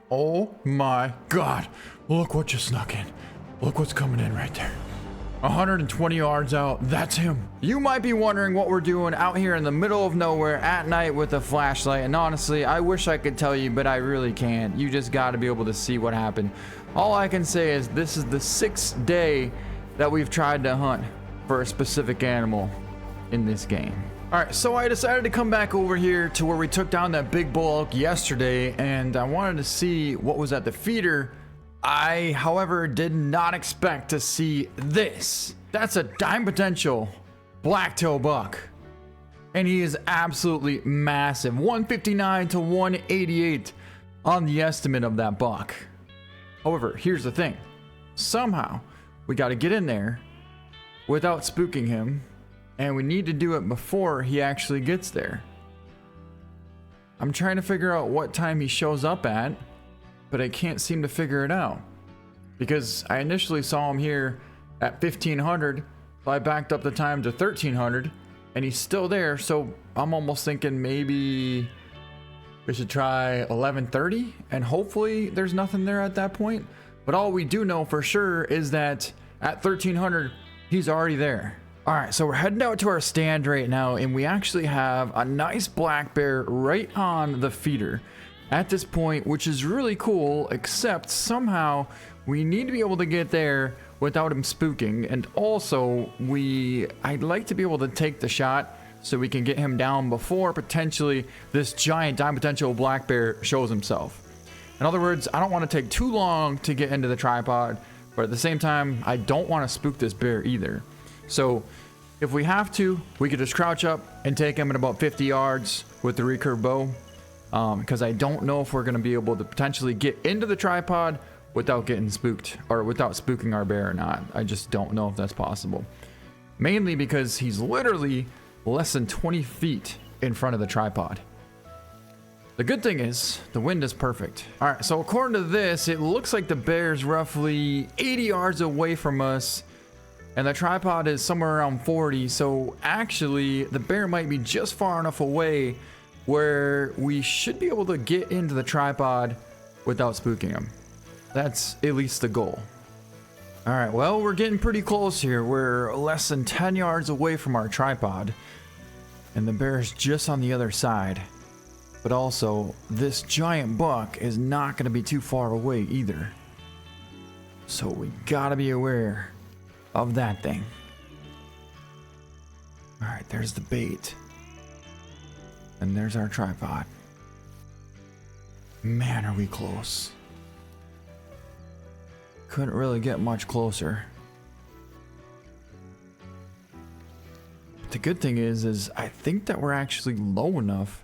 Oh my God. Look what just snuck in. Look what's coming in right there. 120 yards out. That's him. You might be wondering what we're doing out here in the middle of nowhere at night with a flashlight. And honestly, I wish I could tell you, but I really can't. You just got to be able to see what happened. All I can say is this is the 6th day that we've tried to hunt for a specific animal in this game. All right, so I decided to come back over here to where we took down that big bull elk yesterday, and I wanted to see what was at the feeder. I, however, did not expect to see this. That's a dime potential blacktail buck, and he is absolutely massive. 159 to 188 on the estimate of that buck. However, here's the thing. Somehow, we got to get in there without spooking him, and we need to do it before he actually gets there. I'm trying to figure out what time he shows up at, but I can't seem to figure it out. Because I initially saw him here at 1500, so I backed up the time to 1300, and he's still there, so I'm almost thinking maybe we should try 1130, and hopefully there's nothing there at that point. But all we do know for sure is that at 1300, he's already there. All right, so we're heading out to our stand right now, and we actually have a nice black bear right on the feeder at this point, which is really cool, except somehow we need to be able to get there without him spooking. And also, I'd like to be able to take the shot so we can get him down before potentially this giant dime potential black bear shows himself. In other words, I don't want to take too long to get into the tripod, but at the same time, I don't want to spook this bear either. So if we have to, we could just crouch up and take him at about 50 yards with the recurve bow, because I don't know if we're going to be able to potentially get into the tripod without getting spooked, or without spooking our bear or not. I just don't know if that's possible. Mainly because he's literally less than 20 feet in front of the tripod. The good thing is, the wind is perfect. All right, so according to this, it looks like the bear's roughly 80 yards away from us, and the tripod is somewhere around 40, so actually, the bear might be just far enough away where we should be able to get into the tripod without spooking him. That's at least the goal. All right, well, we're getting pretty close here. We're less than 10 yards away from our tripod, and the bear's just on the other side. But also, this giant buck is not gonna be too far away either. So we gotta be aware of that thing. All right, there's the bait. And there's our tripod. Man, are we close. Couldn't really get much closer. But the good thing is I think that we're actually low enough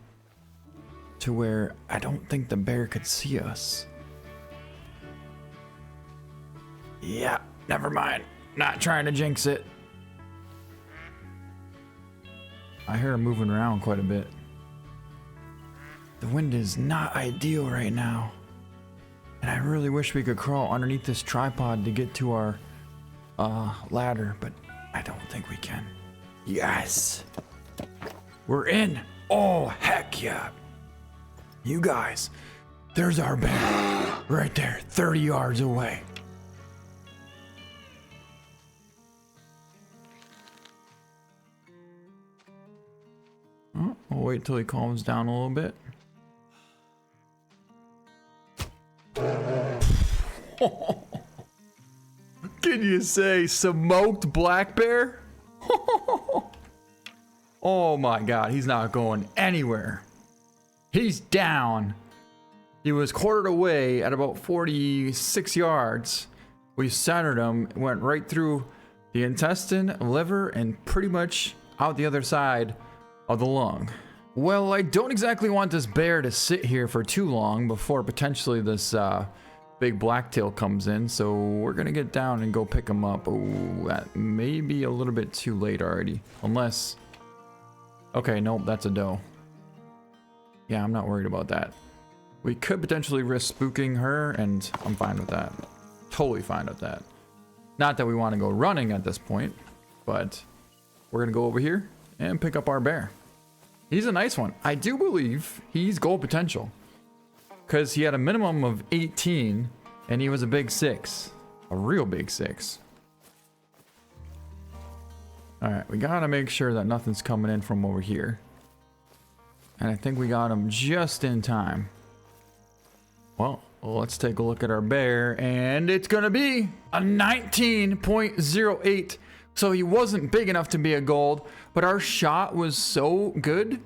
to where I don't think the bear could see us. Yeah, never mind. Not trying to jinx it. I hear him moving around quite a bit. The wind is not ideal right now. And I really wish we could crawl underneath this tripod to get to our ladder, but I don't think we can. Yes! We're in! Oh, heck yeah! You guys, there's our bear. Right there, 30 yards away. Oh, we'll wait till he calms down a little bit. Can you say smoked black bear? Oh my God, he's not going anywhere. He's down. He was quartered away at about 46 yards. We centered him, went right through the intestine, liver, and pretty much out the other side of the lung. Well, I don't exactly want this bear to sit here for too long before potentially this big blacktail comes in, so we're gonna get down and go pick him up. Oh, that may be a little bit too late already. Unless... Okay, nope, that's a doe. Yeah, I'm not worried about that. We could potentially risk spooking her, and I'm fine with that. Totally fine with that. Not that we want to go running at this point, but we're gonna go over here and pick up our bear. He's a nice one. I do believe he's gold potential, because he had a minimum of 18 and he was a big 6. A real big 6. Alright, we gotta make sure that nothing's coming in from over here. And I think we got him just in time. Well, let's take a look at our bear, and it's gonna be a 19.08. So he wasn't big enough to be a gold, but our shot was so good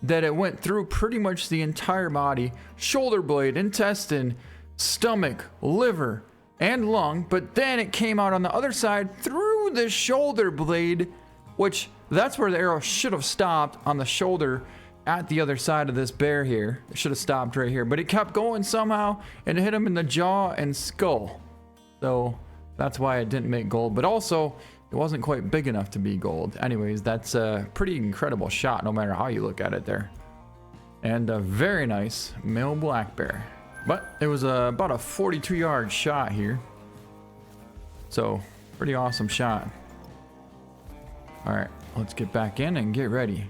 that it went through pretty much the entire body, shoulder blade, intestine, stomach, liver, and lung, but then it came out on the other side through the shoulder blade, which that's where the arrow should have stopped, on the shoulder at the other side of this bear here. It should have stopped right here, but it kept going somehow and it hit him in the jaw and skull. So that's why it didn't make gold, but also it wasn't quite big enough to be gold. Anyways, that's a pretty incredible shot no matter how you look at it there. And a very nice male black bear. But it was about a 42-yard shot here. So, pretty awesome shot. Alright, let's get back in and get ready.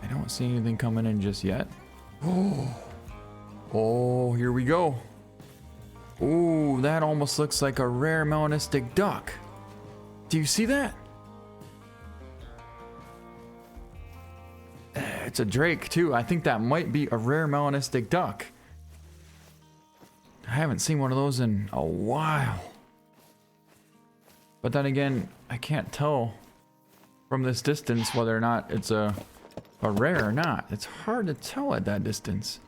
I don't see anything coming in just yet. Oh, here we go. Ooh, that almost looks like a rare melanistic duck. Do you see that? It's a drake too. I think that might be a rare melanistic duck. I haven't seen one of those in a while. But then again, I can't tell from this distance whether or not it's a rare or not. It's hard to tell at that distance.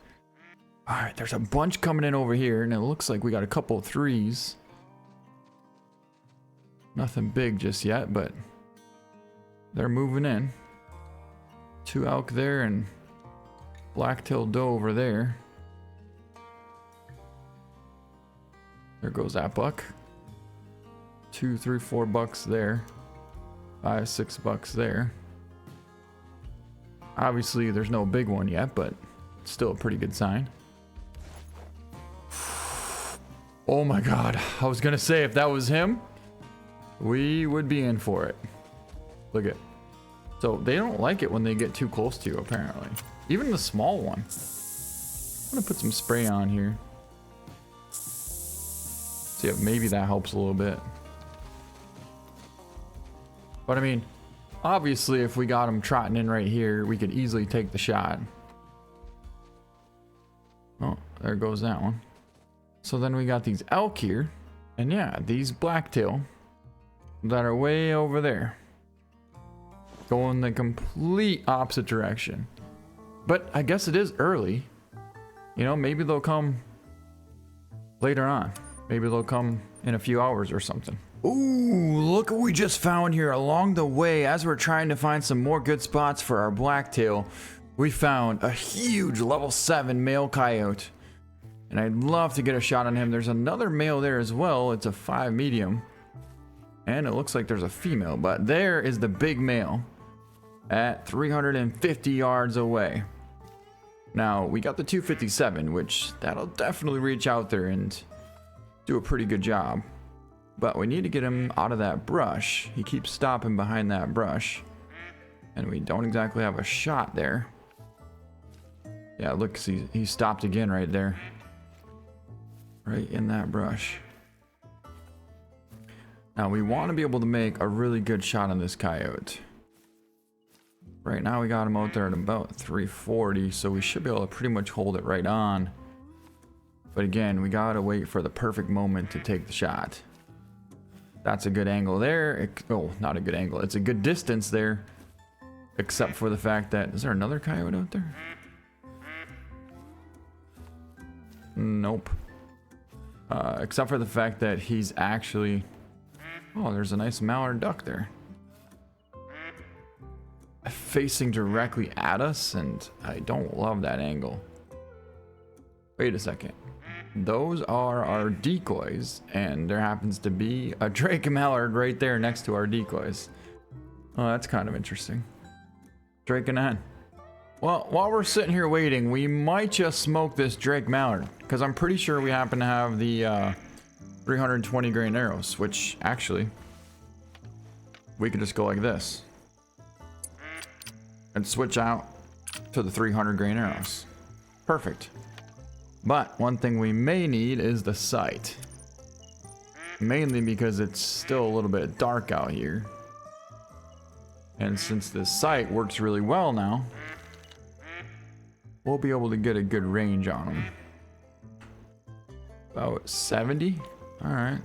Alright, there's a bunch coming in over here, and it looks like we got a couple of 3s. Nothing big just yet, but they're moving in. 2 elk there and black-tailed doe over there. There goes that buck. 2, 3, 4 bucks there. 5, 6 bucks there. Obviously, there's no big one yet, but it's still a pretty good sign. Oh my god, I was gonna say if that was him, we would be in for it. Look at. So they don't like it when they get too close to you, apparently. Even the small one. I'm gonna put some spray on here. See if maybe that helps a little bit. But I mean, obviously if we got him trotting in right here, we could easily take the shot. Oh, there goes that one. So then we got these elk here, and yeah, these blacktail that are way over there, going the complete opposite direction. But I guess it is early, you know, maybe they'll come later on. Maybe they'll come in a few hours or something. Ooh, look what we just found here along the way. As we're trying to find some more good spots for our blacktail, we found a huge level 7 male coyote. And I'd love to get a shot on him. There's another male there as well. It's a 5 medium. And it looks like there's a female. But there is the big male at 350 yards away. Now, we got the 257, which that'll definitely reach out there and do a pretty good job. But we need to get him out of that brush. He keeps stopping behind that brush. And we don't exactly have a shot there. Yeah, look, see, he stopped again right there. Right in that brush. Now we want to be able to make a really good shot on this coyote. Right now we got him out there at about 340, so we should be able to pretty much hold it right on. But again, we gotta wait for the perfect moment to take the shot. That's a good angle there. Oh, not a good angle. It's a good distance there. Except for the fact that... Is there another coyote out there? Nope. Except for the fact that he's actually... Oh, there's a nice mallard duck there. Facing directly at us, and I don't love that angle. Wait a second. Those are our decoys, and there happens to be a drake mallard right there next to our decoys. Oh, that's kind of interesting. Drake and a hen. Well, while we're sitting here waiting, we might just smoke this drake mallard, because I'm pretty sure we happen to have the 320 grain arrows, which actually we could just go like this and switch out to the 300 grain arrows. Perfect. But one thing we may need is the sight. Mainly because it's still a little bit dark out here. And since the sight works really well now, we'll be able to get a good range on them. About 70? Alright.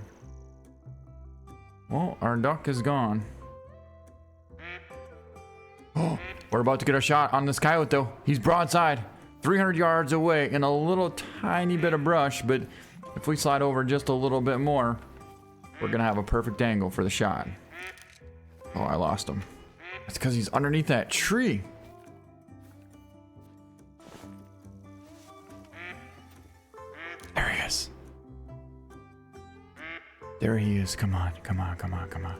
Well, our duck is gone. Oh, we're about to get a shot on this coyote though. He's broadside, 300 yards away in a little tiny bit of brush, but if we slide over just a little bit more, we're gonna have a perfect angle for the shot. Oh, I lost him. That's because he's underneath that tree. There he is. There he is. Come on, come on, come on, come on.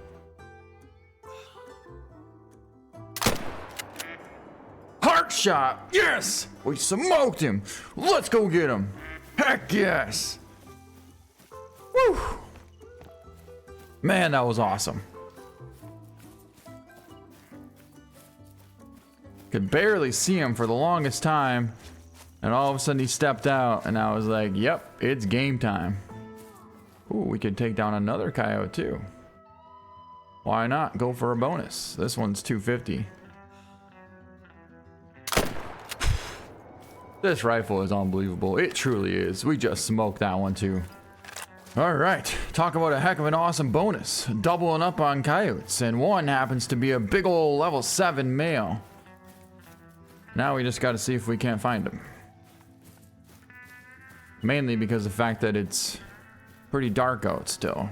Heart shot! Yes! We smoked him! Let's go get him! Heck yes! Woo! Man, that was awesome. Could barely see him for the longest time, and all of a sudden he stepped out, and I was like, yep, it's game time. Ooh, we could take down another coyote too. Why not go for a bonus? This one's 250. This rifle is unbelievable. It truly is. We just smoked that one too. All right, talk about a heck of an awesome bonus. Doubling up on coyotes, and one happens to be a big ol' level 7 male. Now we just gotta see if we can't find him. Mainly because of the fact that it's pretty dark out still.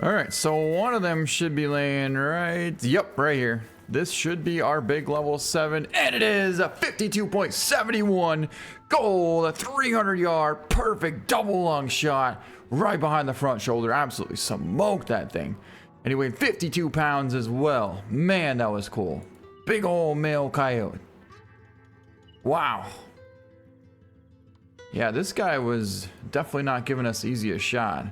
Alright, so one of them should be laying right here. This should be our big level 7, and it is a 52.71 goal, a 300 yard perfect double lung shot right behind the front shoulder. Absolutely smoked that thing. And he weighed 52 pounds as well. Man, that was cool. Big old male coyote. Wow. Yeah, this guy was definitely not giving us easy a shot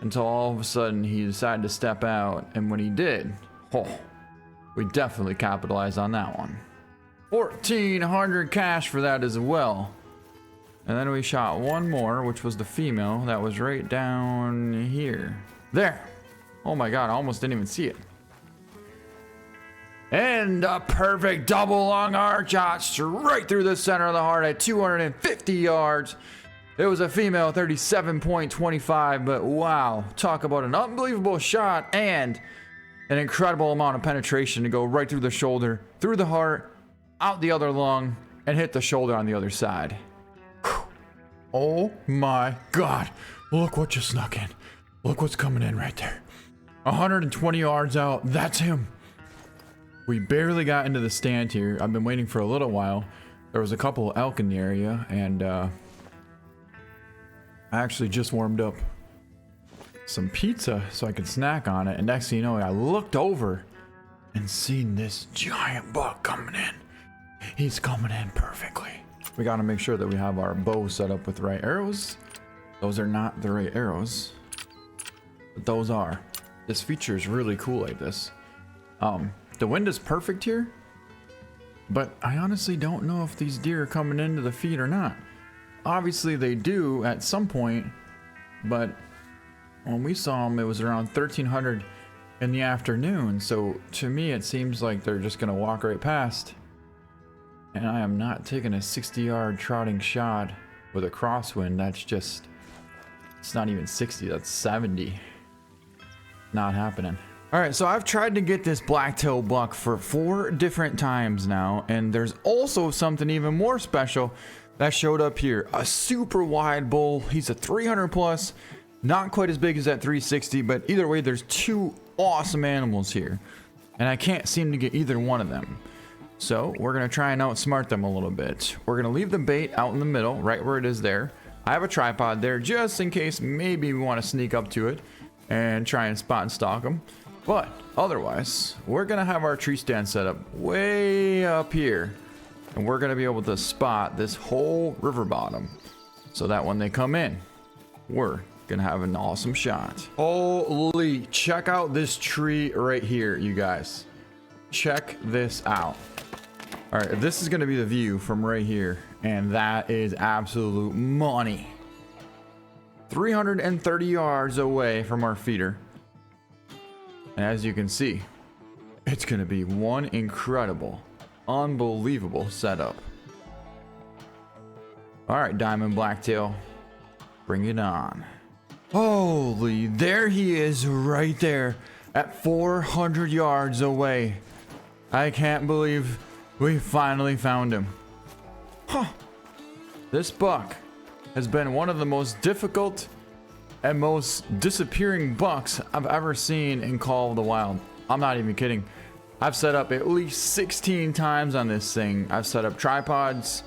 until all of a sudden he decided to step out, and when he did, oh, we definitely capitalized on that one. 1,400 cash for that as well. And then we shot one more, which was the female that was right down here. There. Oh my god, I almost didn't even see it. And a perfect double long arc shot straight through the center of the heart at 250 yards. It was a female 37.25, but wow, talk about an unbelievable shot and an incredible amount of penetration to go right through the shoulder, through the heart, out the other lung, and hit the shoulder on the other side. Whew. Oh my god, look what just snuck in. Look what's coming in right there. 120 yards out, that's him. We barely got into the stand here. I've been waiting for a little while. There was a couple of elk in the area, and I actually just warmed up some pizza so I could snack on it. And next thing you know, I looked over and seen this giant buck coming in. He's coming in perfectly. We got to make sure that we have our bow set up with the right arrows. Those are not the right arrows, but those are. This feature is really cool like this. The wind is perfect here, but I honestly don't know if these deer are coming into the feed or not. Obviously they do at some point, but when we saw them, it was around 1300 in the afternoon. So to me, it seems like they're just gonna walk right past. And I am not taking a 60-yard trotting shot with a crosswind. That's just, it's not even 60, that's 70. Not happening. All right, so I've tried to get this blacktail buck for 4 different times now, and there's also something even more special that showed up here. A super wide bull. He's a 300 plus, not quite as big as that 360, but either way, there's 2 awesome animals here, and I can't seem to get either one of them. So we're gonna try and outsmart them a little bit. We're gonna leave the bait out in the middle, right where it is there. I have a tripod there just in case maybe we want to sneak up to it and try and spot and stalk them. But otherwise, we're gonna have our tree stand set up way up here, and we're gonna be able to spot this whole river bottom so that when they come in, we're gonna have an awesome shot. Holy, check out this tree right here, you guys. Check this out. All right, this is gonna be the view from right here, and that is absolute money. 330 yards away from our feeder. And as you can see, it's gonna be one incredible, unbelievable setup. All right, Diamond Blacktail, bring it on. Holy, there he is right there at 400 yards away. I can't believe we finally found him. Huh. This buck has been one of the most difficult and most disappearing bucks I've ever seen in Call of the Wild. I'm not even kidding. I've set up at least 16 times on this thing. I've set up tripods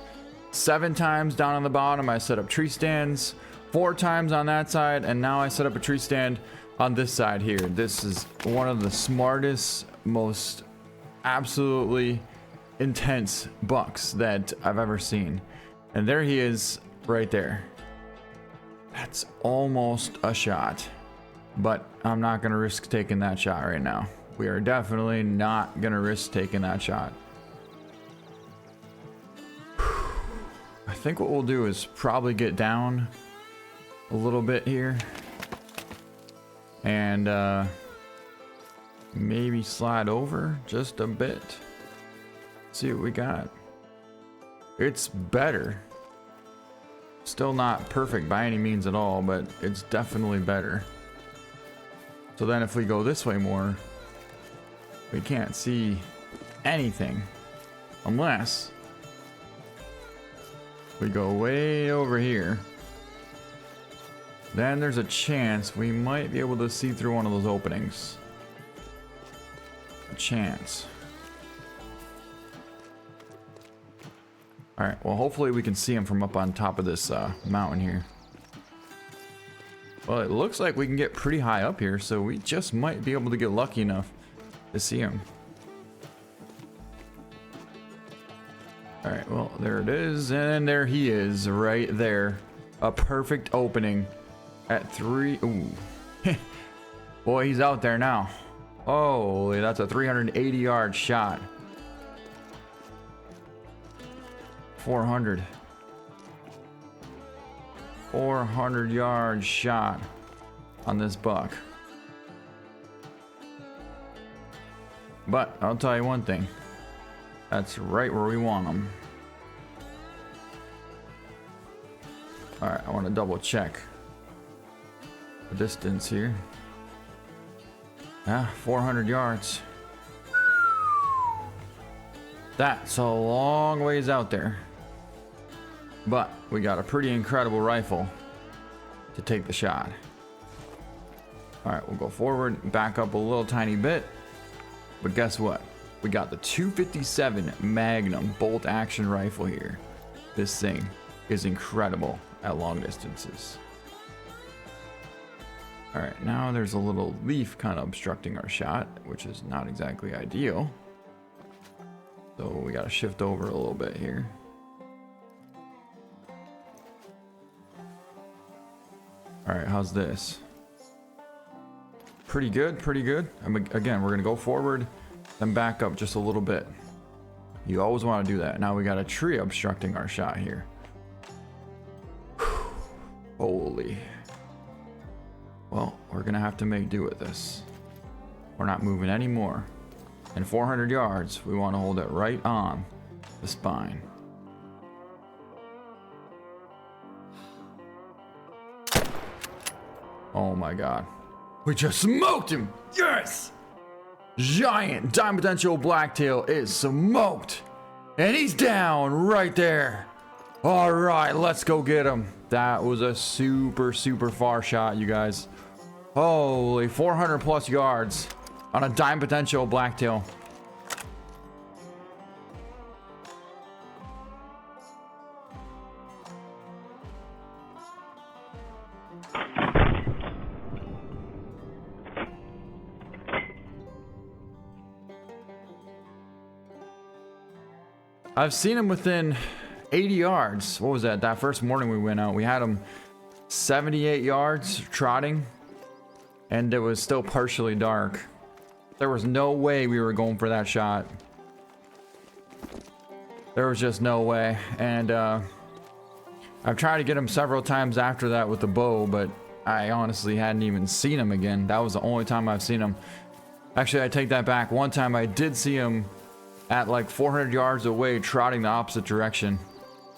7 times down on the bottom. I set up tree stands 4 times on that side, and now I set up a tree stand on this side here. This is one of the smartest, most absolutely intense bucks that I've ever seen. And there he is right there. That's almost a shot, but I'm not gonna risk taking that shot right now. We are definitely not gonna risk taking that shot. I think what we'll do is probably get down a little bit here and maybe slide over just a bit. See what we got. It's better. Still not perfect by any means at all, but it's definitely better. So then if we go this way more, we can't see anything unless we go way over here. Then there's a chance we might be able to see through one of those openings. A chance. Alright, well hopefully we can see him from up on top of this mountain here. Well, it looks like we can get pretty high up here, so we just might be able to get lucky enough to see him. Alright, well there it is, and there he is right there. A perfect opening at 3. Ooh. Boy, he's out there now. Holy, that's a 380 yard shot. 400 yard shot on this buck. But I'll tell you one thing, that's right where we want him. All right, I want to double check the distance here. 400 yards. That's a long ways out there. But we got a pretty incredible rifle to take the shot. All right, we'll go forward, back up a little tiny bit. But guess what? We got the 257 Magnum bolt action rifle here. This thing is incredible at long distances. All right, now there's a little leaf kind of obstructing our shot, which is not exactly ideal. So we got to shift over a little bit here. All right, how's this? Pretty good, pretty good. Again, we're gonna go forward, then back up just a little bit. You always want to do that. Now we got a tree obstructing our shot here. Holy. Well, we're gonna have to make do with this. We're not moving anymore. And 400 yards, we want to hold it right on the spine. Oh my god. We just smoked him! Yes! Giant Diamond Potential Blacktail is smoked! And he's down right there! Alright, let's go get him. That was a super, super far shot, you guys. Holy, 400 plus yards on a Diamond Potential Blacktail. I've seen him within 80 yards. What was that? That first morning we went out, we had him 78 yards trotting, and it was still partially dark. There was no way we were going for that shot. There was just no way. And I've tried to get him several times after that with the bow, but I honestly hadn't even seen him again. That was the only time I've seen him. Actually, I take that back. One time I did see him at like 400 yards away, trotting the opposite direction.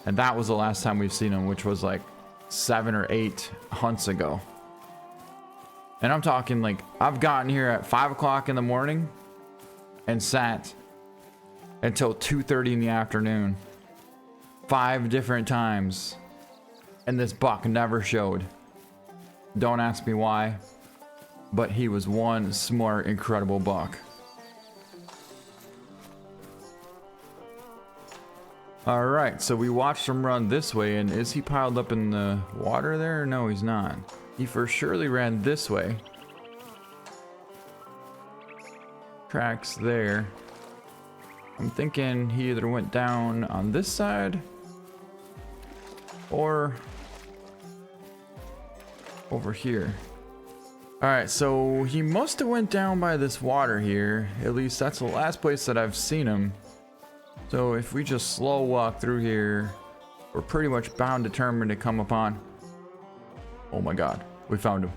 And that was the last time we've seen him, which was like 7 or 8 hunts ago. And I'm talking like, I've gotten here at 5 o'clock in the morning and sat until 2:30 in the afternoon. 5 different times. And this buck never showed. Don't ask me why, but he was one smart, incredible buck. All right, so we watched him run this way, and is he piled up in the water there? No, he's not. He for surely ran this way. Tracks there. I'm thinking he either went down on this side or over here. All right, so he must have went down by this water here. At least that's the last place that I've seen him. So if we just slow walk through here, we're pretty much bound determined to come upon. Oh my God, we found him.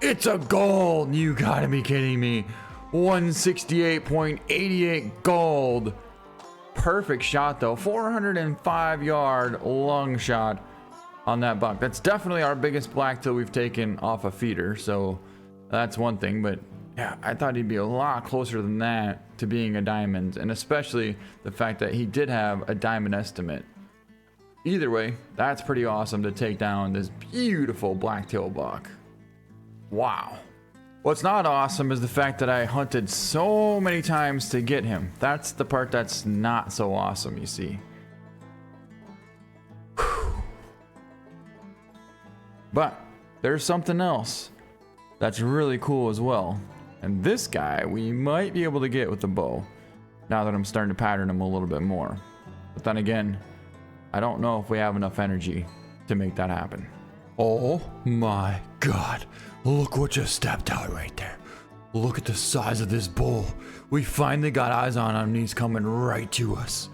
It's a gold! You gotta be kidding me. 168.88 gold. Perfect shot though. 405-yard long shot on that buck. That's definitely our biggest blacktail we've taken off a feeder, so that's one thing. But yeah, I thought he'd be a lot closer than that to being a diamond, and especially the fact that he did have a diamond estimate. Either way, that's pretty awesome to take down this beautiful blacktail buck. Wow. What's not awesome is the fact that I hunted so many times to get him. That's the part that's not so awesome, you see. Whew. But there's something else that's really cool as well. And this guy we might be able to get with the bow, now that I'm starting to pattern him a little bit more. But then again, I don't know if we have enough energy to make that happen. Oh my God. Look what just stepped out right there. Look at the size of this bull. We finally got eyes on him and he's coming right to us.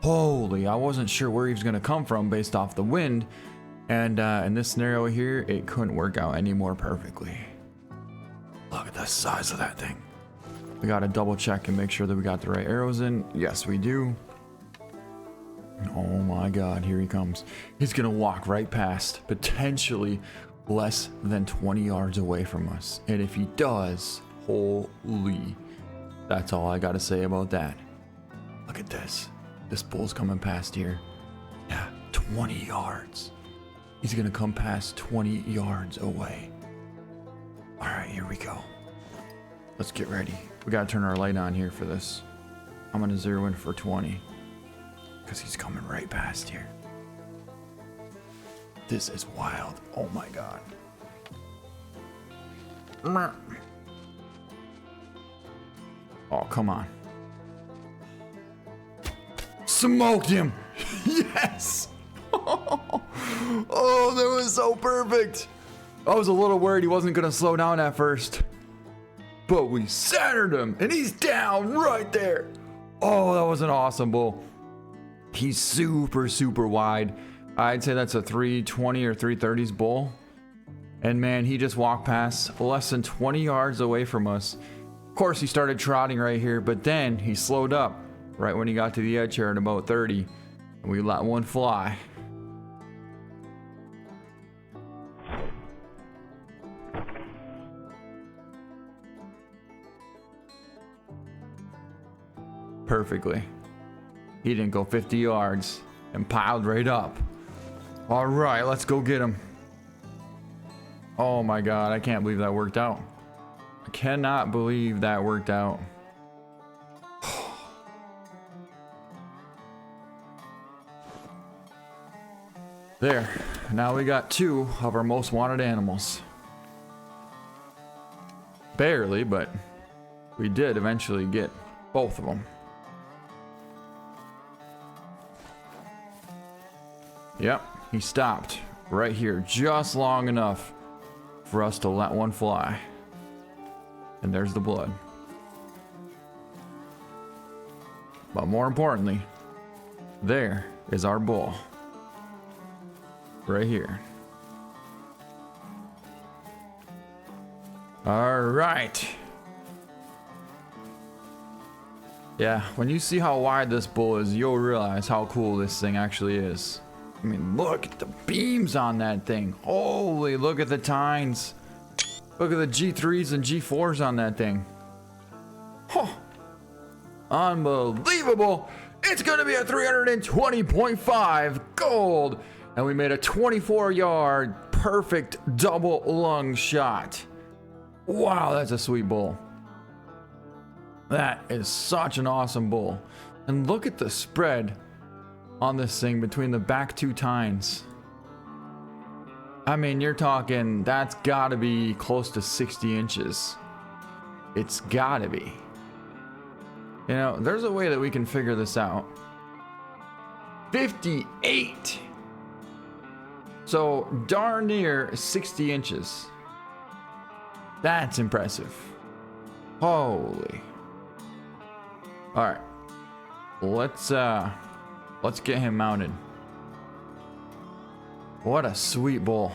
Holy, I wasn't sure where he was going to come from based off the wind. And in this scenario here, it couldn't work out any more perfectly. Look at the size of that thing. We got to double check and make sure that we got the right arrows in. Yes, we do. Oh my God, here he comes. He's gonna walk right past, potentially less than 20 yards away from us. And if he does, holy, that's all I gotta say about that. Look at this. This bull's coming past here. Yeah, 20 yards. He's gonna come past 20 yards away. All right, here we go. Let's get ready. We gotta turn our light on here for this. I'm gonna zero in for 20. Because he's coming right past here. This is wild. Oh my God. Oh, come on. Smoked him. Yes. Oh, that was so perfect. I was a little worried he wasn't going to slow down at first. But we centered him and he's down right there. Oh, that was an awesome bull. He's super, super wide. I'd say that's a 320 or 330s bull. And man, he just walked past less than 20 yards away from us. Of course, he started trotting right here, but then he slowed up right when he got to the edge here at about 30. And we let one fly. Perfectly. He didn't go 50 yards and piled right up. All right, let's go get him. Oh my God, I can't believe that worked out. I cannot believe that worked out. There, now we got 2 of our most wanted animals. Barely, but we did eventually get both of them. Yep, he stopped right here just long enough for us to let one fly. And there's the blood. But more importantly, there is our bull. Right here. All right. Yeah, when you see how wide this bull is, you'll realize how cool this thing actually is. I mean, look at the beams on that thing. Holy, look at the tines. Look at the G3s and G4s on that thing. Huh. Unbelievable. It's going to be a 320.5 gold. And we made a 24-yard perfect double lung shot. Wow, that's a sweet bull. That is such an awesome bull. And look at the spread on this thing between the back two tines. I mean, you're talking, that's gotta be close to 60 inches. It's gotta be. You know, there's a way that we can figure this out. 58. So darn near 60 inches. That's impressive. Holy. All right, let's get him mounted. What a sweet bull.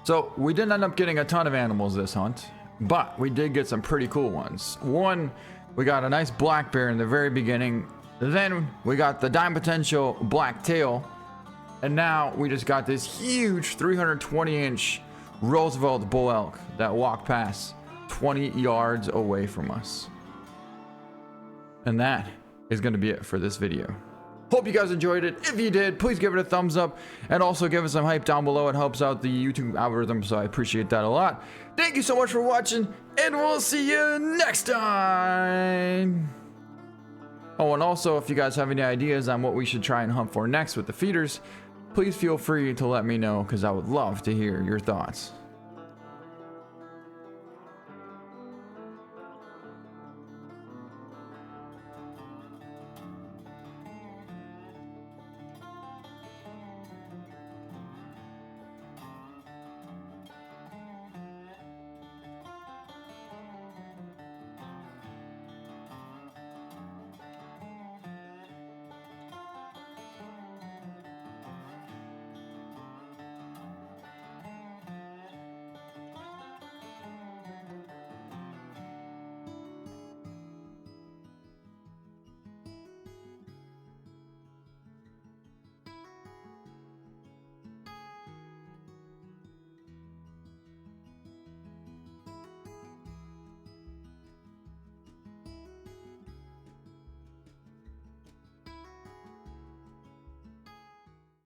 So we didn't end up getting a ton of animals this hunt, but we did get some pretty cool ones. One, we got a nice black bear in the very beginning. Then we got the dime potential Blacktail. And now we just got this huge 320-inch Roosevelt bull elk that walked past 20 yards away from us. And that is going to be it for this video. Hope you guys enjoyed it. If you did, please give it a thumbs up and also give us some hype down below. It helps out the YouTube algorithm, so I appreciate that a lot. Thank you so much for watching, and we'll see you next time. Oh, and also, if you guys have any ideas on what we should try and hunt for next with the feeders, please feel free to let me know, because I would love to hear your thoughts.